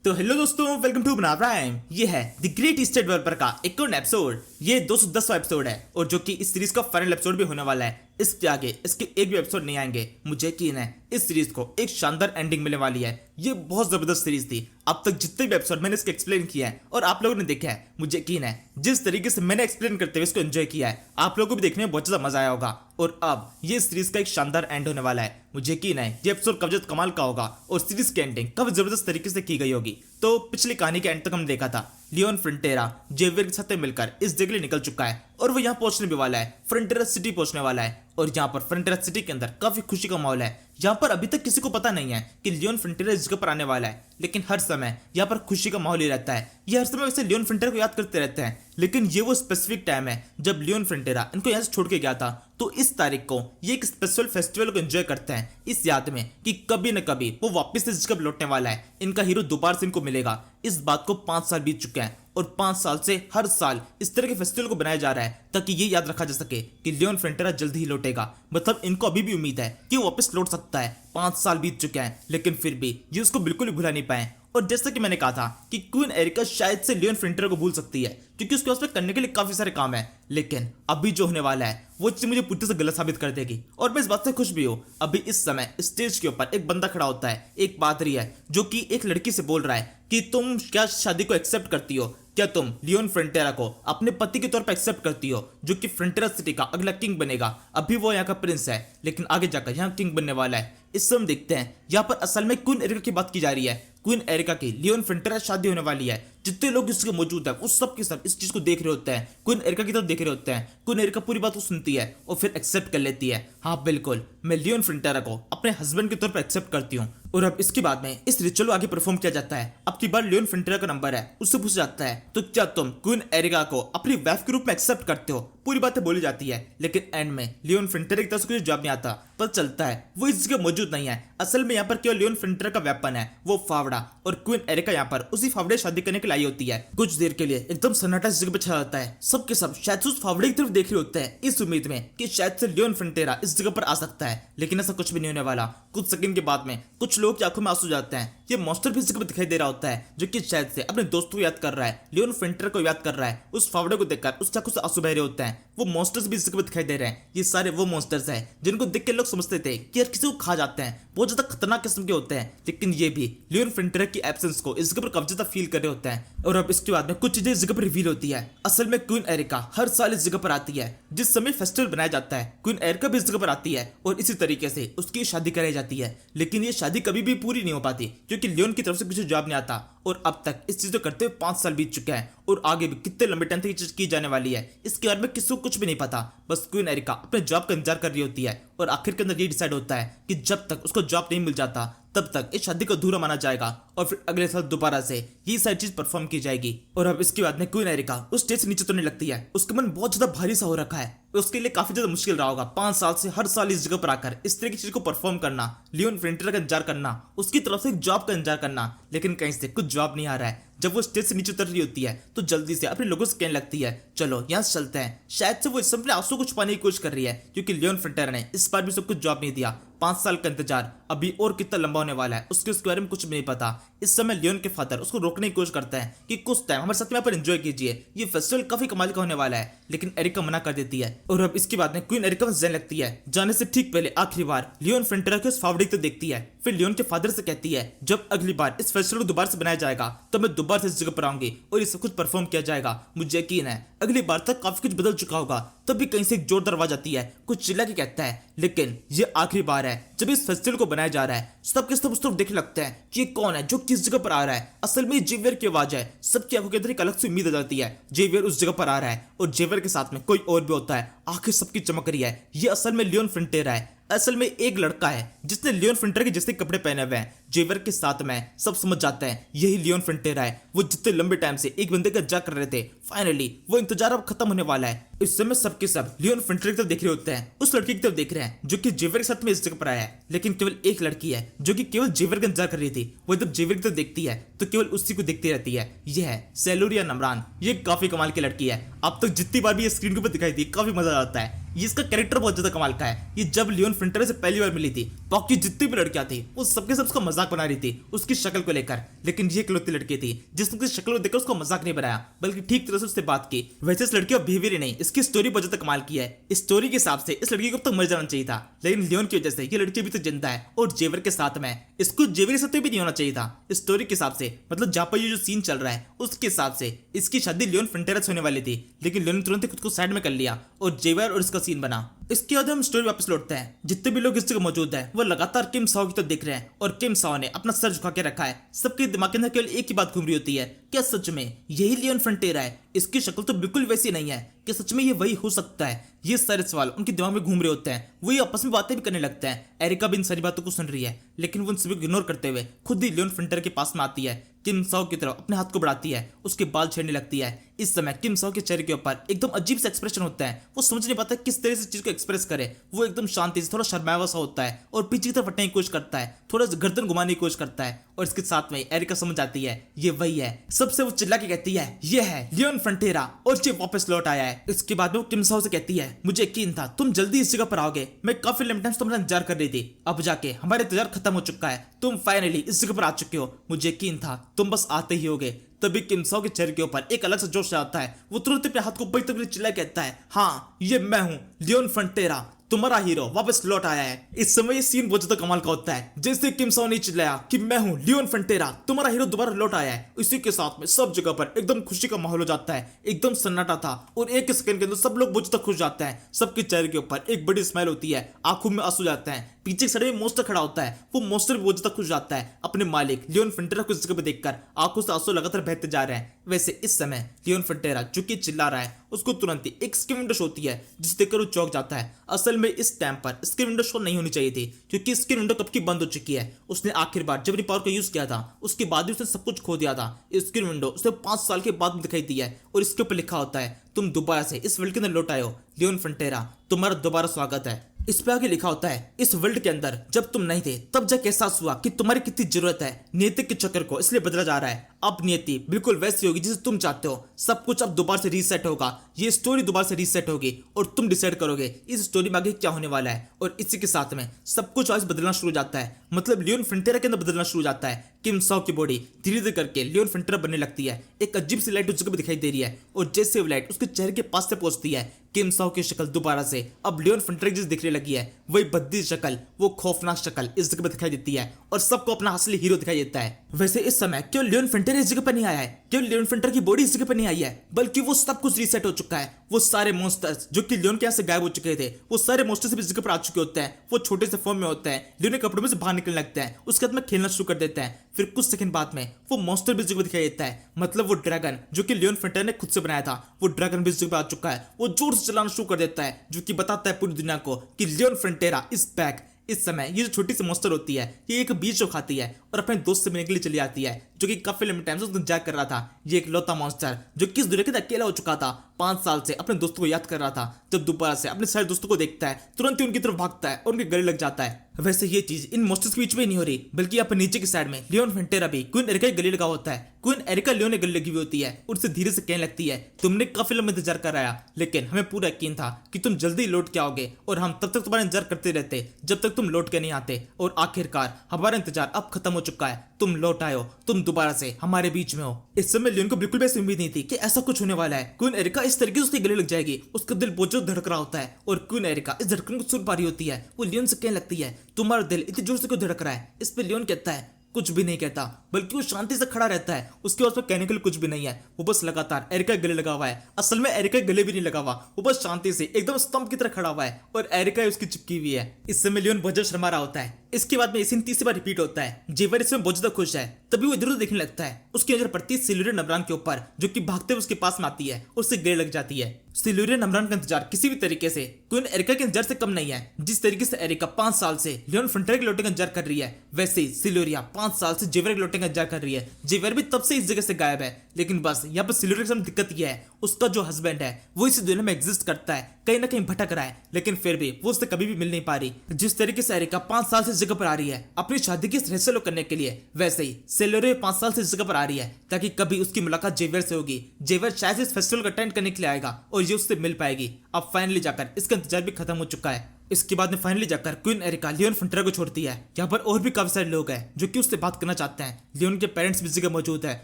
तो हेलो दोस्तों, welcome to बना प्राइम। ये है द ग्रेट ईस्टर्न डेवलपर का एक और एपिसोड। ये 210वां एपिसोड है और जो कि इस सीरीज का फाइनल एपिसोड भी होने वाला है। इसके आगे इसके एक भी एपिसोड नहीं आएंगे। मुझे यकीन है इस सीरीज को एक शानदार एंडिंग मिलने वाली है। ये बहुत जबरदस्त सीरीज थी। अब तक जितने भी एपिसोड मैंने इसके एक्सप्लेन किया है और आप लोगों ने देखा है, मुझे यकीन है जिस तरीके से मैंने एक्सप्लेन करते हुए इसको एंजॉय किया है, आप लोगों को भी देखने में बहुत ज्यादा मजा आया होगा। और अब ये सीरीज का एक शानदार एंड होने वाला है। मुझे यकीन है ये एपिसोड काफी कमाल का होगा और सीरीज की एंडिंग काफी जबरदस्त तरीके से की गई होगी। तो पिछली कहानी के एंड तक हम देखा था लियोन फ्रंटेरा जेवियर के साथ मिलकर इस जगह के लिए निकल चुका है और वो यहाँ पहुंचने भी वाला है। फ्रंटेरा सिटी पहुंचने वाला है और यहाँ पर फ्रंटेरा सिटी के अंदर काफी खुशी का माहौल है। यहाँ पर अभी तक किसी को पता नहीं है कि लियोन फ्रंटेरा इस जगह पर आने वाला है, लेकिन हर समय यहाँ पर खुशी का माहौल ही रहता है। ये हर समय वैसे लियोन फ्रंटेरा को याद करते रहते हैं, लेकिन ये वो स्पेसिफिक टाइम है जब लियोन फ्रंटेरा इनको यहाँ से छोड़ के गया था। तो इस तारीख को ये एक स्पेशल फेस्टिवल को एंजॉय करते हैं इस याद में कि कभी न कभी वो वापस से इस जगह लौटने वाला है। इनका हीरो दोबारा से इनको मिलेगा। इस बात को 5 साल बीत चुके हैं और 5 साल से हर साल इस तरह के फेस्टिवल को बनाया जा रहा है ताकि ये याद रखा जा सके कि लियोन फ्रंटेरा जल्द ही लौटेगा। मतलब इनको अभी भी उम्मीद है कि वो वापस लौट सकता है। 5 साल बीत चुके हैं लेकिन फिर भी ये उसको बिल्कुल भी भुला नहीं पाए। और जैसा कि मैंने कहा था कि क्वीन एरिका शायद से लियोन फ्रंटेरा को भूल सकती है क्योंकि उसके पास में करने के लिए काफी सारे काम है, लेकिन अभी जो होने वाला है वो चीज मुझे पूरी तरह से गलत साबित कर देगी। और मैं इस बात से खुश भी हूँ। अभी इस समय स्टेज के ऊपर एक बंदा खड़ा होता है, एक पादरी है जो कि एक लड़की से बोल रहा है कि तुम क्या शादी को एक्सेप्ट करती हो, क्या तुम लियोन फ्रंटेरा को अपने पति के तौर पर एक्सेप्ट करती हो जो कि फ्रंटेरा सिटी का अगला किंग बनेगा। अभी वो यहाँ का प्रिंस है लेकिन आगे जाकर यहाँ किंग बनने वाला है। इस समय देखते हैं यहाँ पर असल में क्वीन एरिका की बात की जा रही है। क्वीन एरिका की लियोन फ्रंटेरा शादी होने वाली है। जितने लोग इसके मौजूद हैं वो सब के सब इस चीज को देख रहे होते हैं, क्वीन एरिका की तरफ देख रहे होते हैं। क्वीन एरिका पूरी बात को सुनती है और फिर एक्सेप्ट कर लेती है। हाँ बिल्कुल, मैं लियोन फ्रंटेरा को अपने हस्बैंड के तौर पर एक्सेप्ट करती हूँ। और अब इसके बाद में इस रिचुअल को आगे परफॉर्म किया जाता है। अब की बार लियोन फ्रंटेरा का नंबर है, उससे पूछा जाता है तो क्या तुम क्वीन एरिका को अपनी वाइफ के रूप में एक्सेप्ट करते हो। पूरी बातें बोली जाती है लेकिन एंड में लियोन फ्रंटेरा की तरफ से कुछ जवाब नहीं आता। पता चलता है वो इस जगह मौजूद नहीं है। असल में यहाँ पर केवल लियोन फ्रंटेरा का वेपन है वो फावड़ा, और क्वीन एरिका यहाँ पर उसी फावड़े शादी करने के लिए आई होती है। कुछ देर के लिए एकदम सन्नाटा इस जगह पर छा जाता है। सबके सब शायद उस फावड़े की तरफ देख रहे होते हैं इस उम्मीद में कि शायद से लियोन फ्रंटेरा इस जगह पर आ सकता है, लेकिन ऐसा कुछ भी नहीं होने वाला। कुछ सेकंड के बाद में कुछ लोग की आंखों में आंसू जाते हैं। ये मॉन्स्टर भी इस जगह पर दिखाई दे रहा होता है जो कि शायद से अपने दोस्तों को याद कर रहा है, लियोन फ्रंटेरा को याद कर रहा है। उस फावड़े को देखकर उसकी आंखों से आंसू बह रहे होते हैं। वो मॉन्स्टर्स भी इस जगह पर दिखाई दे रहे हैं। ये सारे वो मॉन्स्टर्स हैं जिनको देख के लोग समझते थे कि यार किसी को खा जाते हैं, बहुत ज्यादा खतरनाक किस्म के होते हैं, लेकिन ये भी लियोन फ्रंटेरा की एब्सेंस को इस जगह पर काफी ज्यादा फील कर रहे होते हैं। और अब इसके बाद में कुछ चीजें इस जगह पर रिवील होती है। असल में क्वीन एरिका हर साल इस जगह पर आती है। जिस समय फेस्टिवल बनाया जाता है क्वीन एरिका भी इस जगह पर आती है और इसी तरीके से उसकी शादी कराई जाती है। लेकिन ये शादी कभी भी पूरी नहीं हो पाती क्योंकि लियोन की तरफ से कुछ जवाब नहीं आता। और अब तक इस चीज को करते हुए 5 साल बीत चुके हैं और आगे भी कितने लंबे टाइम तक ये चीज की जाने वाली है इसके बारे में किसी को कुछ भी नहीं पता। बस क्वीन एरिका अपने जॉब का इंतजार कर रही होती है और आखिर के अंदर ये डिसाइड होता है कि जब तक उसको जॉब नहीं मिल जाता तब तक इस शादी को अधूरा माना जाएगा और फिर अगले साल दोबारा से ये सारी चीज परफॉर्म की जाएगी। और अब इसके बाद में क्वीन एरिका उस स्टेज से नीचे उतरने लगती है। उसका मन बहुत ज्यादा भारी सा हो रखा है। उसके लिए काफी ज्यादा मुश्किल रहा होगा 5 साल से हर साल इस जगह पर आकर इस तरह की चीज को परफॉर्म करना, लियोन फ्रंटेरा का इंतजार करना, उसकी तरफ से एक जॉब का इंतजार करना, लेकिन कहीं से कुछ जॉब नहीं आ रहा है। जब वो स्टेज से नीचे उतर रही होती है तो जल्दी से अपने लोगों से कहने लगती है चलो यहाँ से चलते हैं। शायद से वो इस समय आंसू को छुपाने की कोशिश कर रही है क्योंकि लियोन फ्रंटेरा ने इस बार भी सब कुछ जॉब नहीं दिया। 5 साल का इंतजार अभी और कितना लंबा होने वाला है उसके बारे में कुछ भी नहीं पता। इस समय लियोन के फादर उसको रोकने की कोशिश करते हैं कि कुछ टाइम हमारे साथ में यहाँ पर एंजॉय कीजिए, ये फेस्टिवल काफी कमाल का होने वाला है, लेकिन एरिका मना कर देती है। और अब इसके बाद में क्वीन एरिका में जाने लगती है। जाने से ठीक पहले आखिरी बार लियोन फ्रंटेरा को इस फावड़े को देखती है। फिर लियोन के फादर से कहती है जब अगली बार इस फेस्टिवल को दोबारा से बनाया जाएगा तो मैं दोबारा से इस जगह पर आऊंगी और ये सब कुछ परफॉर्म किया जाएगा। मुझे यकीन है अगली बार तक काफी कुछ बदल चुका होगा। तब भी कहीं से एक जोरदार आवाज आती है, कुछ चिल्ला के कहता है लेकिन ये आखिरी बार है जब इस फेस्टिवल को बनाया जा रहा है। सबके सब उस तरफ देखने लगते हैं कि ये कौन है जो किस जगह पर आ रहा है। असल में जेवियर की आवाज है। सबकी आंखों के अंदर एक अलग सी उम्मीद आ जाती है। जेवियर उस जगह पर आ रहा है और जेवियर के साथ में कोई और भी होता है। आंखें सबकी चमक रही है। ये असल में लियोन फ्रंटेरा है। असल में एक लड़का है जिसने लियोन फ्रंटेरा के जैसे कपड़े पहने हुए हैं। जेवियर के साथ में सब समझ जाते हैं यही लियोन फ्रंटेरा है। वो जितने लंबे टाइम से एक बंदे का इंतजार कर रहे थे, फाइनली वो इंतजार अब खत्म होने वाला है। इस समय सबके सब लियोन फ्रंटेरा की तरफ देख रहे होते हैं। उस लड़की की तरफ देख रहे हैं जो कि जेवियर के साथ में इस जगह पर आया है, लेकिन केवल एक लड़की है जो कि केवल जेवियर का इंतजार कर रही थी। वो जब जेवियर की तरफ देखती है तो केवल उसी को देखती रहती है। यह है सेलोरिया नमरान। ये काफी कमाल की लड़की है। अब तक जितनी बार भी ये स्क्रीन के ऊपर दिखाई थी काफी मजा आता है। ये इसका कैरेक्टर बहुत ज्यादा कमाल का है। ये जब लियोन फ्रंटेरा से पहली बार मिली थी बाकी जितनी भी लड़कियां थी वो सबके सब उसका मजाक बना रही थी उसकी शक्ल को लेकर, लेकिन ये इकलौती लड़की थी जिसने उसकी शक्ल को देखकर उसको मजाक नहीं बनाया बल्कि ठीक तरह से उससे बात की। वैसे इस लड़की का बिहेवियर ही नहीं, इसकी स्टोरी बहुत ज्यादा कमाल की है। इस स्टोरी के हिसाब से इस लड़की को अब तक मर जाना चाहिए था, लेकिन लियोन की वजह से ये लड़की अभी तक जिंदा है और जेवर के साथ में। इसको जेवर के साथ भी नहीं होना चाहिए था इस स्टोरी के हिसाब से, मतलब जहां पर ये जो सीन चल रहा है उसके हिसाब से इसकी शादी लियोन फ्रंटेरा से होने वाली थी, लेकिन लियोन ने तुरंत ही खुद को साइड में कर लिया और जेवर और इसका सीन बना। इसके बाद हम स्टोरी वापस लौटते हैं। जितने भी लोग इस जगह मौजूद हैं वो लगातार किम साओ की तरफ देख रहे हैं और किम साओ ने अपना सर झुका के रखा है। सबके दिमाग के अंदर केवल एक ही बात घूम रही होती है, क्या सच में यही लियोन फ्रंटेरा है? इसकी शक्ल तो बिल्कुल वैसी नहीं है, कि सच में ये वही हो सकता है? ये सारे सवाल उनके दिमाग में घूम रहे होते हैं। वो ये आपस में बातें भी करने लगते हैं। एरिका भी इन सारी बातों को सुन रही है, लेकिन वो उन सभी को इग्नोर करते हुए खुद ही लियोन फ्रंटेरा के पास में आती है। किम साओ की तरफ अपने हाथ को बढ़ाती है, उसके बाल छेड़ने लगती है। इस समय किम साओ के चेहरे के ऊपर एकदम अजीब सा एक्सप्रेशन होता है। वो समझ नहीं पाता किस तरह से चीज को एक्सप्रेस करे। वो एकदम शांति से थोड़ा शर्माया सा होता है और पीछे की तरफ हटने की कोशिश करता है, थोड़ा गर्दन घुमाने की कोशिश करता है। और इसके साथ में एरिका समझ आती है ये वही है। सबसे वो चिल्ला के कहती है ये है लियोन फ्रंटेरा और ये वापस लौट आया है। इसके बाद में वो किम साओ से कहती है मुझे यकीन था तुम जल्दी इस जगह पर आओगे, मैं काफी लंबे टाइम से तुम्हारा इंतजार कर रही थी। अब जाके हमारा इंतजार खत्म हो चुका है, तुम फाइनली इस जगह पर आ चुके हो। मुझे यकीन था तुम बस आते ही होगे। तभी किम साओ के चेहरे के ऊपर एक अलग सा जोश आता है। वो तुरंत अपने हाथ को ऊपर तक चिल्ला कहता है हाँ ये मैं हूँ लियोन फ्रंटेरा, तुम्हारा हीरो वापस लौट आया है। इस समय ये सीन बहुत ज्यादा कमाल का होता है। जैसे किम साओ ने चिल्लाया कि मैं हूं लियोन फ्रंटेरा, तुम्हारा हीरो दोबारा लौट आया है, इसी के साथ में सब जगह पर एकदम खुशी का माहौल हो जाता है। एकदम सन्नाटा था और एक सेकंड के अंदर सब लोग बहुत ज्यादा खुश जाते हैं। सबके चेहरे के ऊपर एक बड़ी स्माइल होती है, आंखों में आंसू जाते हैं। पीछे साइड में मोस्टर खड़ा होता है, वो मोस्टर भी बहुत ज्यादा खुश जाता है अपने मालिक लियोन फ्रंटेरा को इस जगह पे देखकर। आंखों से आंसू लगातार बहते जा रहे हैं। वैसे इस समय लियोन फ्रंटेरा जो कि चिल्ला रहा है उसको तुरंत ही एक स्क्रीन विंडो होती है जिसे देखकर वो चौंक जाता है। असल में इस टाइम पर स्क्रीन विंडो शो नहीं होनी चाहिए थी क्योंकि स्क्रीन विंडो कब की बंद हो चुकी है। उसने आखिर बार जब अपनी पावर का यूज किया था उसके बाद ही उसने सब कुछ खो दिया था। स्क्रीन विंडो उसे 5 साल के बाद दिखाई दी है और इसके ऊपर लिखा होता है तुम दोबारा से इस वर्ल्ड के अंदर लौट आए हो लियोन फ्रंटेरा, तुम्हारा दोबारा स्वागत है। इस पे आगे लिखा होता है इस वर्ल्ड के अंदर जब तुम नहीं थे तब जाके एहसास हुआ कि तुम्हारी कितनी जरूरत है। नियति के चक्कर को इसलिए बदला जा रहा है। अब नियति बिल्कुल वैसी होगी जिसे तुम चाहते हो। सब कुछ अब दोबारा से रीसेट होगा, ये स्टोरी दोबारा से रीसेट होगी और तुम डिसाइड करोगे इस स्टोरी में आगे क्या होने वाला है। और इसी के साथ में सब कुछ आज बदलना शुरू हो जाता है, मतलब लियोन फ्रंटेरा के अंदर बदलना शुरू हो जाता है। किम साओ की बॉडी धीरे धीरे करके लियोन फ्रंटेरा बनने लगती है। एक अजीब सी लाइट उस जगह पर दिखाई दे रही है और जैसे वो लाइट उसके चेहरे के पास से पहुंचती है किम साओ की शक्ल दोबारा से अब लियोन फ्रंटेरा जैसी दिखने लगी है। वही भद्दी शक्ल, वो खौफनाक शक्ल इस जगह पर दिखाई देती है और सबको अपना असली हीरो दिखाई देता है। वैसे इस समय केवल लियोन फ्रंटेरा इस जगह पर नहीं आया है, केवल लियोन फ्रंटेरा की बॉडी इस जगह पर नहीं आई है, बल्कि वो सब कुछ रीसेट हो चुका है। वो सारे मॉन्स्टर्स जो कि लियोन के यहाँ से गायब हो चुके थे वो सारे मॉन्स्टर्स भी इस जगह पर आ चुके होते हैं। वो छोटे से फॉर्म में होते हैं, लियोन के कपड़ों में से बाहर निकलने लगते हैं, उसके बाद में खेलना शुरू कर देते हैं। फिर कुछ सेकंड बाद में वो मॉन्स्टर भी इस जगह दिखाई देता है, मतलब वो ड्रैगन जो कि लियोन फ्रंटेरा ने खुद से बनाया था वो ड्रैगन भी इस जगह पर आ चुका है। वो जोर से चलाना शुरू कर देता है जो कि बताता है पूरी दुनिया को कि लियोन फ्रंटेरा इज बैक। इस समय ये जो छोटी सी मॉन्स्टर होती है ये एक बीच को खाती है और अपने दोस्त से मिलने के लिए चली जाती है जो कि काफी लंबे टाइम से उसको इंतजार कर रहा था। ये एक लौता मॉन्स्टर जो कि इस दुनिया के अंदर अकेला हो चुका था, 5 साल से अपने दोस्तों को याद कर रहा था। जब दोबारा से अपने सारे दोस्तों को देखता है तुरंत ही उनकी तरफ भागता है और उनके गले लग जाता है। वैसे ये चीज इन मॉन्स्टर्स के बीच में नहीं हो रही, बल्कि यहाँ पर नीचे की साइड में लियोन फ्रंटेरा भी क्वीन एरिका के गले लगा होता है। क्वीन एरिका लियोन के गले लगी हुई होती है और उससे धीरे से कहने लगती है तुमने काफी लंबा इंतजार कराया, लेकिन हमें पूरा यकीन था कि तुम जल्दी लौट के आओगे और हम तब तक तुम्हारा इंतजार करते रहते जब तक तुम लौट के नहीं आते। और आखिरकार हमारा इंतजार अब खत्म हो चुका है, तुम लौट आए हो, तुम दोबारा से हमारे बीच में हो। इस समय लियोन को बिल्कुल भी ऐसी उम्मीद नहीं थी कि ऐसा कुछ होने वाला है। क्वीन एरिका इस तरीके से उसके गले लग जाएगी, उसका दिल बहुत जोर धड़क रहा होता है और क्वीन एरिका इस धड़कन को सुन पा रही होती है। वो लियोन से कहने लगती है तुम्हारा दिल इतनी जोर से क्यों धड़क रहा है? इस पे लियोन कहता है कुछ भी नहीं कहता, बल्कि वो शांति से खड़ा रहता है। उसके पास कहने के लिए कुछ भी नहीं है, वो बस लगातार एरिका के गले लगा हुआ है। असल में एरिका के गले भी नहीं लगा हुआ, वो बस शांति से एकदम स्तंभ की तरह खड़ा हुआ है और एरिका उसकी चिपकी हुई है। इस समय लियोन बहुत शर्मा रहा होता है। इसके बाद में ये सीन 30 बार रिपीट होता है। जेवर इसमें बहुत ज्यादा खुश है, तभी वो इधर उधर देखने लगता है। उसकी नजर पड़ती है सिल्यूरियन नमरान के ऊपर जो कि भागते हुए उसके पास में आती है और उससे गले लग जाती है। सिल्यूरियन नमरान का इंतजार किसी भी तरीके से क्वीन एरिका के इंतजार से कम नहीं है। जिस तरीके से एरिका 5 साल से लियोन फ्रंटेरा के लौटने का इंतजार कर रही है, वैसे ही सिल्यूरिया 5 साल से जेवर के लौटने का इंतजार कर रही है। जेवर भी तब से इस जगह से गायब है, लेकिन बस यहाँ पर सिल्यूरिया के साथ दिक्कत यह है उसका जो हस्बैंड है वो इस दुनिया में एग्जिस्ट करता है, कहीं ना कहीं भटक रहा है, लेकिन फिर भी वो उससे कभी भी मिल नहीं पा रही। जिस तरीके से एरिका 5 साल से जगह पर आ रही है अपनी शादी की फैसला करने के लिए, वैसे ही सेलोरे 5 साल से इस जगह पर आ रही है ताकि कभी उसकी मुलाकात जेवियर से होगी। जेवियर शायद इस फेस्टिवल को अटेंड करने के लिए आएगा और ये उससे मिल पाएगी। अब फाइनली जाकर इसका इंतजार भी खत्म हो चुका है। इसके बाद में फाइनली जाकर क्वीन एरिका लियोन फ्रंटेरा को छोड़ती है। यहाँ पर और भी काफी सारे लोग हैं जो कि उससे बात करना चाहते हैं। लियोन के पेरेंट्स भी जगह मौजूद है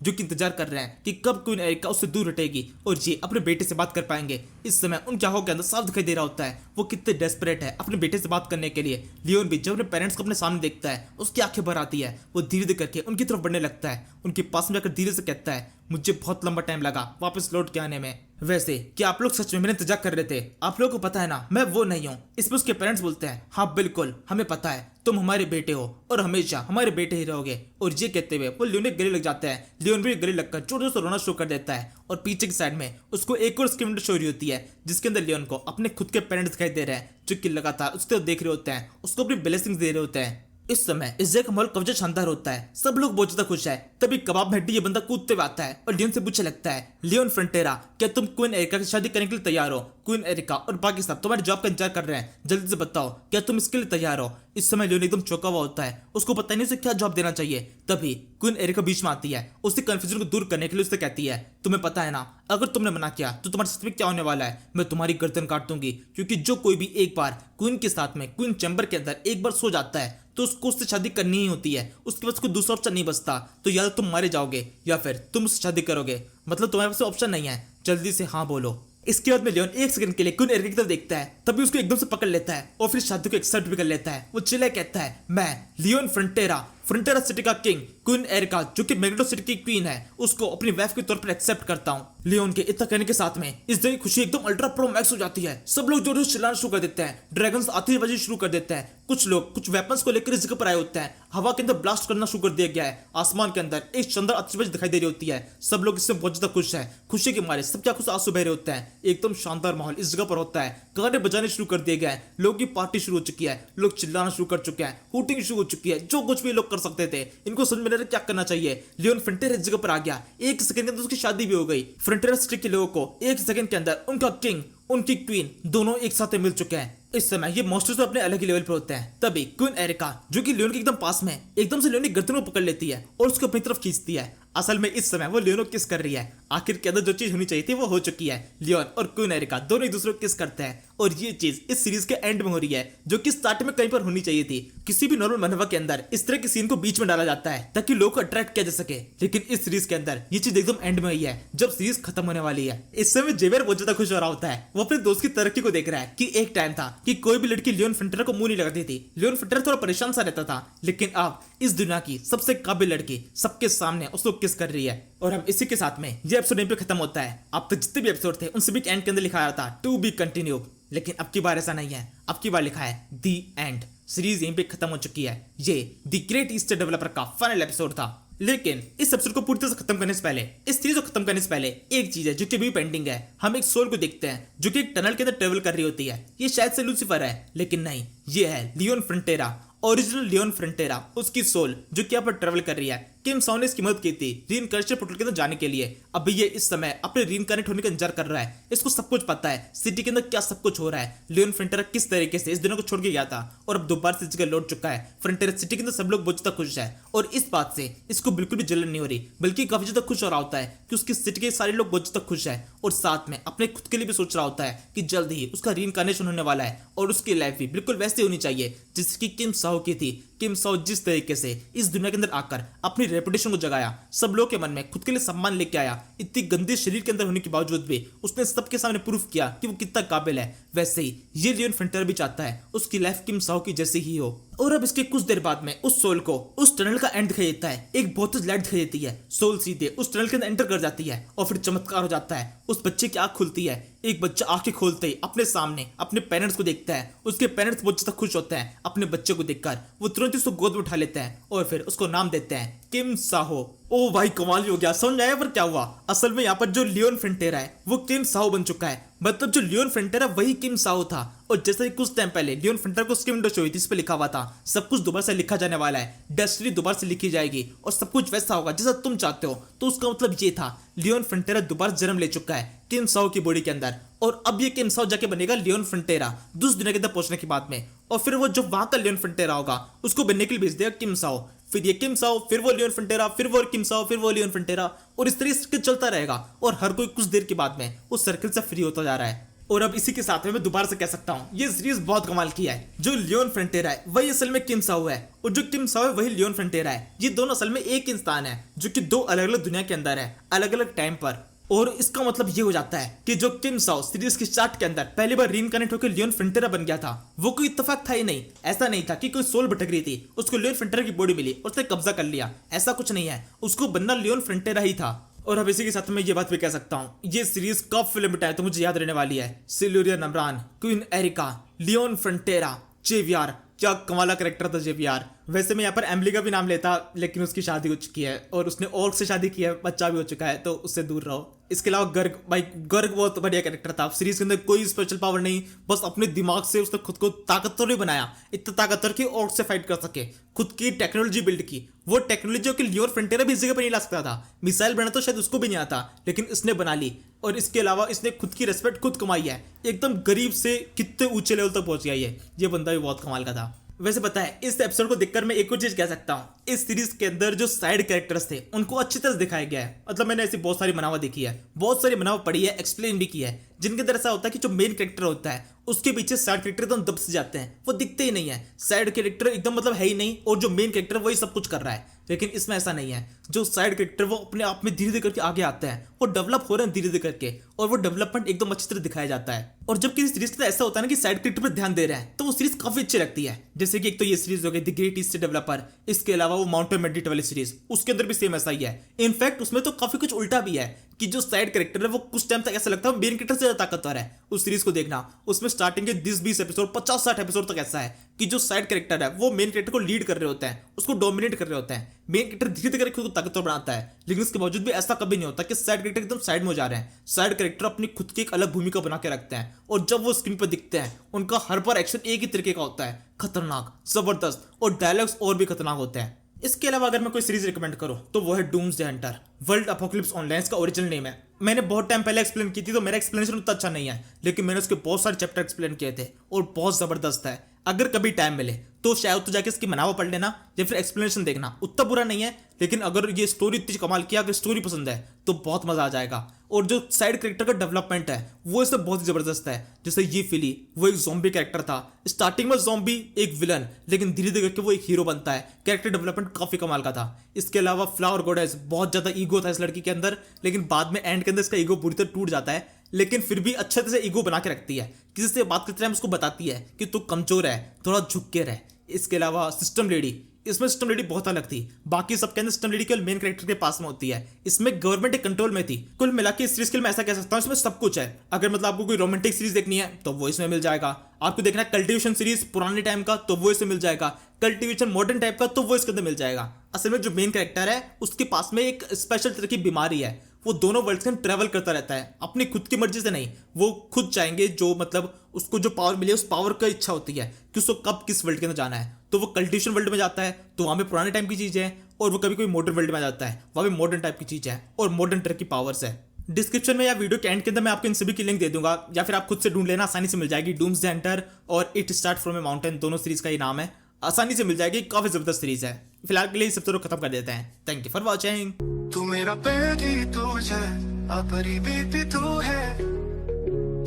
जो कि इंतजार कर रहे हैं कि कब क्वीन एरिका उससे दूर हटेगी और ये अपने बेटे से बात कर पाएंगे। इस समय उनकी आंखों के अंदर साफ दिखाई दे रहा होता है वो कितने डेस्परेट है अपने बेटे से बात करने के लिए। लियोन भी जब अपने पेरेंट्स को अपने सामने देखता है उसकी आंखें भर आती है। वो धीरे धीरे करके उनकी तरफ बढ़ने लगता है। उनके पास में जाकर धीरे से कहता है, मुझे बहुत लंबा टाइम लगा वापस लौट के आने में। वैसे क्या आप लोग सच में मेरा इंतजार कर रहे थे? आप लोगों को पता है ना मैं वो नहीं हूँ। इस पर उसके पेरेंट्स बोलते हैं, हाँ बिल्कुल हमें पता है, तुम हमारे बेटे हो और हमेशा हमारे बेटे ही रहोगे। और ये कहते हुए वो लियोन के गले लग जाता है। लियोन भी गले लगकर जोर से रोना शुरू कर देता है और पीछे की साइड में उसको एक और स्क्रीन शो रही होती है जिसके अंदर लियोन को अपने खुद के पेरेंट्स दिखाई दे रहे हैं जो कि लगातार उसको देख रहे होते हैं, उसको अपनी ब्लेसिंग्स दे रहे होते हैं। इस समय इस जगह का माहौल काफी शानदार होता है, सब लोग बहुत ज्यादा खुश है। तभी कबाब में हड्डी ये बंदा कूदते हुए आता है और लियोन से पूछने लगता है, लियोन फ्रंटेरा क्या तुम क्वीन एरिका की शादी करने के लिए तैयार हो? क्वीन एरिका और बाकी सब तुम्हारे जॉब का इंतजार कर रहे हैं, जल्दी से बताओ क्या तुम इसके लिए तैयार हो? इस समय लियोन एकदम चौंका हुआ होता है, उसको पता नहीं उसे क्या जवाब देना चाहिए। तभी क्वीन एरिका बीच में आती है, उससे कंफ्यूजन को दूर करने के लिए उससे कहती है, तुम्हें पता है ना अगर तुमने मना किया तो तुम्हारे साथ में क्या होने वाला है? मैं तुम्हारी गर्दन काट दूंगी। क्योंकि जो कोई भी एक बार क्वीन के साथ में क्वीन चैम्बर के अंदर एक बार सो जाता है तो उसको उससे शादी करनी ही होती है। उसके पास कोई दूसरा ऑप्शन नहीं बचता। तो या तो तुम मारे जाओगे या फिर तुम उससे शादी करोगे, मतलब तुम्हारे पास ऑप्शन नहीं है, जल्दी से हाँ बोलो। इसके बाद में लियोन एक सेकंड के लिए क्वीन एरिका की तरफ देखता है, तभी उसको एकदम से पकड़ लेता है और फिर शादी को एक्सेप्ट भी कर लेता है। वो चिल्ला कहता है, मैं लियोन फ्रंटेरा फ्रंटेरा सिटी का किंग क्वीन एरिका जो कि मैग्नेटो सिटी की क्वीन है उसको अपनी वाइफ के तौर पर एक्सेप्ट करता हूँ। लियोन के इतना कहने के साथ में इस दिन खुशी एकदम अल्ट्रा प्रो मैक्स हो जाती है। सब लोग जोर से चिल्लाना शुरू कर देते हैं, ड्रैगन्स आतिशबाजी शुरू कर देते हैं। कुछ लोग कुछ वेपन्स को लेकर इस जगह पर आए होते हैं। हवा के अंदर ब्लास्ट करना शुरू कर दिया गया है। आसमान के अंदर एक शानदार आतिशबाजी दिखाई दे रही होती है। सब लोग इससे बहुत ज्यादा खुश है। खुशी के मारे सबके आंखों से आंसू बह रहे होते हैं। एकदम शानदार माहौल इस जगह पर होता है। गाने बजाने शुरू कर दिए गए, लोगों की पार्टी शुरू हो चुकी है, लोग चिल्लाना शुरू कर चुके हैं, हूटिंग शुरू हो चुकी है। जो कुछ भी लोग कर सकते थे इनको समझ में नहीं क्या करना चाहिए। लियोन फ्रंटेरा इस जगह पर आ गया। एक सेकंड के अंदर उसकी शादी भी हो गई। फ्रंटेरा सिटी के लोगों को एक सेकंड के अंदर उनका किंग उनकी क्वीन दोनों एक साथ मिल चुके हैं। इस समय ये मॉन्स्टर्स अपने अलग ही लेवल पर होते हैं। तभी क्वीन एरिका जो कि लियोन के एकदम पास में एकदम से लियोन की गर्दन को पकड़ लेती है और उसको अपनी तरफ खींचती है। असल में इस समय वो लियोन को किस कर रही है। आखिर के अंदर जो चीज होनी चाहिए थी वो हो चुकी है। लियोन और क्वीन एरिका दोनों एक दूसरे को किस करते हैं और ये चीज इस सीरीज के एंड में हो रही है जो कि स्टार्ट में कहीं पर होनी चाहिए थी। किसी भी नॉर्मल मनवा के अंदर इस तरह के सीन को बीच में डाला जाता है ताकि लोगों को अट्रैक्ट किया जा सके, लेकिन इस सीरीज के अंदर ये चीज एकदम एंड में हुई है जब सीरीज खत्म होने वाली है। इस समय जेवियर बहुत ज्यादा खुश हो रहा होता है। वो अपने दोस्त की तरक्की को देख रहा है कि एक टाइम था कि कोई भी लड़की लियोन फ्रंटेरा को मुंह नहीं लगाती थी। लियोन फ्रंटेरा थोड़ा परेशान सा रहता था, लेकिन अब इस दुनिया की सबसे काबिल लड़की सबके सामने उसको किस कर रही है। और हम इसी के साथ में ये एपिसोड यहीं पे खत्म होता है। अब तक जितने भी एपिसोड थे उन सभी के एंड के अंदर लिखा आ रहा था टू बी कंटिन्यू, लेकिन अब की बार ऐसा नहीं है। अब की बार लिखा है दी एंड। सीरीज यहीं पे खत्म हो चुकी है। ये द ग्रेट ईस्टर्न डेवलपर का फाइनल एपिसोड था। लेकिन इस एपिसोड को पूरी तरह से खत्म करने से पहले, इस सीरीज को खत्म करने से पहले एक चीज है जो कि अभी पेंडिंग है। हम एक सोल को देखते हैं जो कि एक टनल के अंदर ट्रेवल कर रही होती है। ये शायद से लूसीफर है, लेकिन नहीं, ये है लियोन फ्रंटेरा, ओरिजिनल लियोन फ्रंटेरा, उसकी सोल जो कि यहाँ पर ट्रेवल कर रही है। किम साओ ने इसकी मदद की थी रीइनकार्नेशन पोर्टल के अंदर जाने के लिए। अभी ये इस समय अपने रीइनकार्नेट होने का इंतजार कर रहा है। इसको सब कुछ पता है सिटी के अंदर क्या सब कुछ हो रहा है। लियोन फ्रंटेरा किस तरीके से इस दुनिया को छोड़ के गया था और अब दोबारा से जगह लौट चुका है। फ्रंटेरा सिटी के अंदर सब लोग बहुत ज्यादा खुश है और इस बात से इसको बिल्कुल भी जलन नहीं हो रही, बल्कि काफी ज्यादा खुश हो रहा होता है कि उसकी सिटी के सारे लोग बहुत ज्यादा खुश है और साथ में अपने खुद के लिए भी सोच रहा होता है कि जल्द ही उसका रीइनकार्नेशन होने वाला है और उसकी लाइफ भी बिल्कुल वैसी होनी चाहिए जिसकी किम साओ की थी। किम साओ जिस तरीके से इस दुनिया के अंदर आकर अपनी रेपुटेशन को जगाया, सब लोगों के मन में खुद के लिए सम्मान लेके आया, इतनी गंदे शरीर के अंदर होने के बावजूद भी उसने सबके सामने प्रूफ किया कि वो कितना काबिल है। वैसे ही ये लियोन फ्रंटेरा भी चाहता है उसकी लाइफ किम साओ की जैसी ही हो। और अब इसके कुछ देर बाद में उस सोल को उस टनल का एंड दिखाई देता है। एक बहुत लाइट दिखाई देती है। सोल सीधे उस टनल के अंदर एंटर कर जाती है और फिर चमत्कार हो जाता है। उस बच्चे की आंख खुलती है। एक बच्चा आंखें खोलते ही अपने सामने अपने पेरेंट्स को देखता है। उसके पेरेंट्स बहुत ज्यादा खुश होते हैं अपने बच्चे को देखकर। वो तुरंत ही उसको गोद में उठा लेते हैं और फिर उसको नाम देते हैं किम साहो। ओ भाई कमाल ही हो गया, समझ आया पर क्या हुआ। असल में यहाँ पर जो लियोन फ्रंटेरा है वो किम साओ बन चुका है। मतलब जो लियोन फ्रंटेरा वही किम साओ था। और जैसे ही कुछ टाइम पहले लियोन फ्रंटेरा को उसकी विंडो शो हुई थी, इस पे लिखा हुआ था सब कुछ दोबारा से लिखा जाने वाला है, डेस्टिनी दोबारा से लिखी जाएगी और सब कुछ वैसा होगा जैसा तुम चाहते हो। तो उसका मतलब ये था लियोन फ्रंटेरा दोबारा जन्म ले चुका है किम साओ की बॉडी के अंदर। और अब ये किम साओ जाके बनेगा लियोन फ्रंटेरा दूसरी दुनिया के अंदर पहुंचने के बाद में। और फिर वो जो वहां का लियोन फ्रंटेरा होगा उसको बनने के लिए भेज देगा किम साओ। फिर ये किम साओ, फिर वो लियोन फ्रंटेरा, फिर वो किम साओ, फिर वो लियोन फ्रंटेरा, और इस तरीके से चलता रहेगा। और हर कोई कुछ देर के बाद में उस सर्कल से फ्री होता जा रहा है। और अब इसी के साथ में मैं दोबारा से कह सकता हूँ ये सीरीज बहुत कमाल की है। जो लियोन फ्रंटेरा है वही असल में किम साओ है, और जो किम साओ है वही लियोन फ्रंटेरा है। ये दोनों असल में एक इंसान है जो कि दो अलग अलग दुनिया के अंदर है, अलग अलग टाइम पर। और इसका मतलब ये हो जाता है कि जो किम साओ सीरीज के स्टार्ट के अंदर पहली बार रीइंकार्नेट होकर लियोन फ्रंटेरा बन गया था, वो कोई इत्तेफाक था ही नहीं। ऐसा नहीं था कि कोई सोल भटक रही थी, उसको लियोन फ्रंटेरा की बॉडी मिली और उसने कब्जा कर लिया, ऐसा कुछ नहीं है। उसको बनना लियोन फ्रंटेरा ही था। और अब इसी के साथ में ये बात भी कह सकता हूँ, ये सीरीज कब फिल्म में तो मुझे याद रहने वाली है। सिल्यूरियन अमरान, Queen Erica, Leon Frontera, Xavier. क्या कमाला करेक्टर था जेवियर। वैसे मैं यहाँ पर एम्बली का भी नाम लेता, लेकिन उसकी शादी हो चुकी है और उसने ऑर्क से शादी की है, बच्चा भी हो चुका है, तो उससे दूर रहो। इसके अलावा गर्ग, भाई गर्ग बहुत बढ़िया कैरेक्टर था। सीरीज के अंदर कोई स्पेशल पावर नहीं, बस अपने दिमाग से उसने खुद को ताकतवर भी बनाया, इतना ताकतवर कि ऑर्क से फाइट कर सके, खुद की टेक्नोलॉजी बिल्ड की। वो टेक्नोलॉजी कि लियोन फ्रंटेरा भी इस जगह पर नहीं ला सकता था। मिसाइल बना तो शायद उसको भी नहीं आता, लेकिन इसने बना ली। और इसके अलावा इसने खुद की रेस्पेक्ट खुद कमाई है, एकदम गरीब से कितने ऊंचे लेवल तक पहुंच गया ये बंदा भी बहुत कमाल का था। वैसे पता है इस एपिसोड को देखकर मैं एक और चीज कह सकता हूँ, इस सीरीज के अंदर जो साइड कैरेक्टर्स थे उनको अच्छी तरह दिखाया गया है। मतलब मैंने ऐसी बहुत सारी बनावा देखी है, बहुत सारी बनावा पढ़ी है, एक्सप्लेन भी किया है, जिनके अंदर ऐसा होता है कि जो मेन कैरेक्टर होता है उसके पीछे साइड कैरेक्टर एकदम दब से जाते हैं, वो दिखते ही नहीं है। साइड कैरेक्टर एकदम मतलब है ही नहीं, और जो मेन कैरेक्टर वही सब कुछ कर रहा है। लेकिन इसमें ऐसा नहीं है। जो साइड कैरेक्टर वो अपने आप में धीरे धीरे करके आगे आते हैं, वो डेवलप हो रहे हैं धीरे धीरे करके, और वो डेवलपमेंट एकदम अच्छी तरह दिखाया जाता है। और जब किसी सीरीज के अंदर ऐसा होता है ना कि साइड कैरेक्टर पर ध्यान दे रहे हैं, तो वो सीरीज काफी अच्छी लगती है। जैसे कि एक तो ये सीरीज हो गई द ग्रेट ईस्ट डेवलपर, इसके अलावा वो माउंटेन मेडिट वाली सीरीज, उसके अंदर भी सेम ऐसा ही है। इनफैक्ट उसमें तो काफी कुछ उल्टा भी है कि जो साइड कैरेक्टर है वो कुछ टाइम तक ऐसा लगता है मेन कैरेक्टर से ज्यादा ताकतवर है। उस सीरीज को देखना, उसमें स्टार्टिंग के 20 एपिसोड 50-60 एपिसोड तक ऐसा है कि जो साइड कैरेक्टर है वो मेन कैरेक्टर को लीड कर रहे होते हैं, उसको डोमिनेट कर रहे होते हैं। मेन कैरेक्टर धीरे धीरे खुद को ताकतवर बनाता है, लेकिन इसके बावजूद भी ऐसा कभी नहीं होता कि साइड कैरेक्टर एकदम साइड में हो जा रहे हैं। साइड कैरेक्टर अपनी खुद की एक अलग भूमिका बना के रखते हैं, और जब वो स्क्रीन पर दिखते हैं उनका हर बार एक्शन एक ही तरीके का होता है, खतरनाक, जबरदस्त, और डायलॉग्स और भी खतरनाक होते हैं। इसके अलावा अगर मैं कोई सीरीज रिकमेंड करूं तो वो है doomsday Hunter. World apocalypse online का ओरिजिनल नेम है। मैंने बहुत टाइम पहले एक्सप्लेन की थी, तो मेरा एक्सप्लेनेशन उतना अच्छा नहीं है, लेकिन मैंने उसके बहुत सारे चैप्टर एक्सप्लेन किए थे और बहुत जबरदस्त है। अगर कभी टाइम मिले तो शायद तो जाके इसकी मनावा पढ़ लेना या फिर एक्सप्लेनेशन देखना, उतना बुरा नहीं है। लेकिन अगर ये स्टोरी इतनी कमाल की, अगर स्टोरी पसंद है तो बहुत मजा आ जाएगा। और जो साइड कैरेक्टर का डेवलपमेंट है वो इससे बहुत ही जबरदस्त है। जैसे ये फिली, वो एक ज़ॉम्बी कैरेक्टर था, स्टार्टिंग में ज़ॉम्बी एक विलन, लेकिन धीरे धीरे करके वो एक हीरो बनता है। कैरेक्टर डेवलपमेंट काफी कमाल का था। इसके अलावा फ्लावर गॉडेस, बहुत ज्यादा ईगो था इस लड़की के अंदर, लेकिन बाद में एंड के अंदर इसका ईगो पूरी तरह टूट जाता है, लेकिन फिर भी अच्छे तरह से ईगो बना के रखती है। किसी से बात करते टाइम उसको बताती है कि तू कमजोर है, थोड़ा झुक के रह। इसके अलावा सिस्टम लेडी, इसमें सिस्टम लेडी बहुत अलग थी। बाकी सब के अंदर सिस्टम लेडी केवल मेन कैरेक्टर के पास में होती है, इसमें गवर्नमेंट एक कंट्रोल में थी। कुल मिला के इस सीरीज के लिए मैं ऐसा कह सकता हूँ इसमें सब कुछ है। अगर मतलब आपको कोई रोमांटिक सीरीज देखनी है तो वो इसमें मिल जाएगा, आपको देखना है कल्टिवेशन सीरीज पुराने टाइम का तो वो इसमें मिल जाएगा, कल्टिवेशन मॉडर्न टाइप का तो वो इसके अंदर मिल जाएगा। असल में जो मेन कैरेक्टर है उसके पास में एक स्पेशल तरह की बीमारी है, वो दोनों वर्ल्ड के ट्रैवल करता रहता है अपनी खुद की मर्जी से नहीं। वो खुद चाहेंगे, जो मतलब उसको जो पावर मिले उस पावर का इच्छा होती है कि उसको कब किस वर्ल्ड के अंदर जाना है। तो वो कल्टिवेशन वर्ल्ड में जाता है तो वहाँ पे पुराने टाइम की चीज़ है, और वो कभी कोई मॉडर्न वर्ल्ड में जाता है वहाँ पे मॉडर्न टाइप की चीज़ है और मॉडर्न तरह की पावर्स है। डिस्क्रिप्शन में या वीडियो के एंड के अंदर मैं आपको इन सभी की लिंक दे दूंगा, या फिर आप खुद से ढूंढ लेना, आसानी से मिल जाएगी। डूम्सडे हंटर और it start from A mountain, दोनों सीरीज का ये नाम है, आसानी से मिल जाएगी। काफी जबरदस्त सीरीज है। फिलहाल के लिए इस एपिसोड को खत्म कर देते हैं। Thank you for watching. तू मेरा बेटी तू है, अपनी बेटी तू है,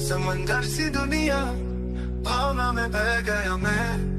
समंदर सी दुनिया भावना में बह गया मैं।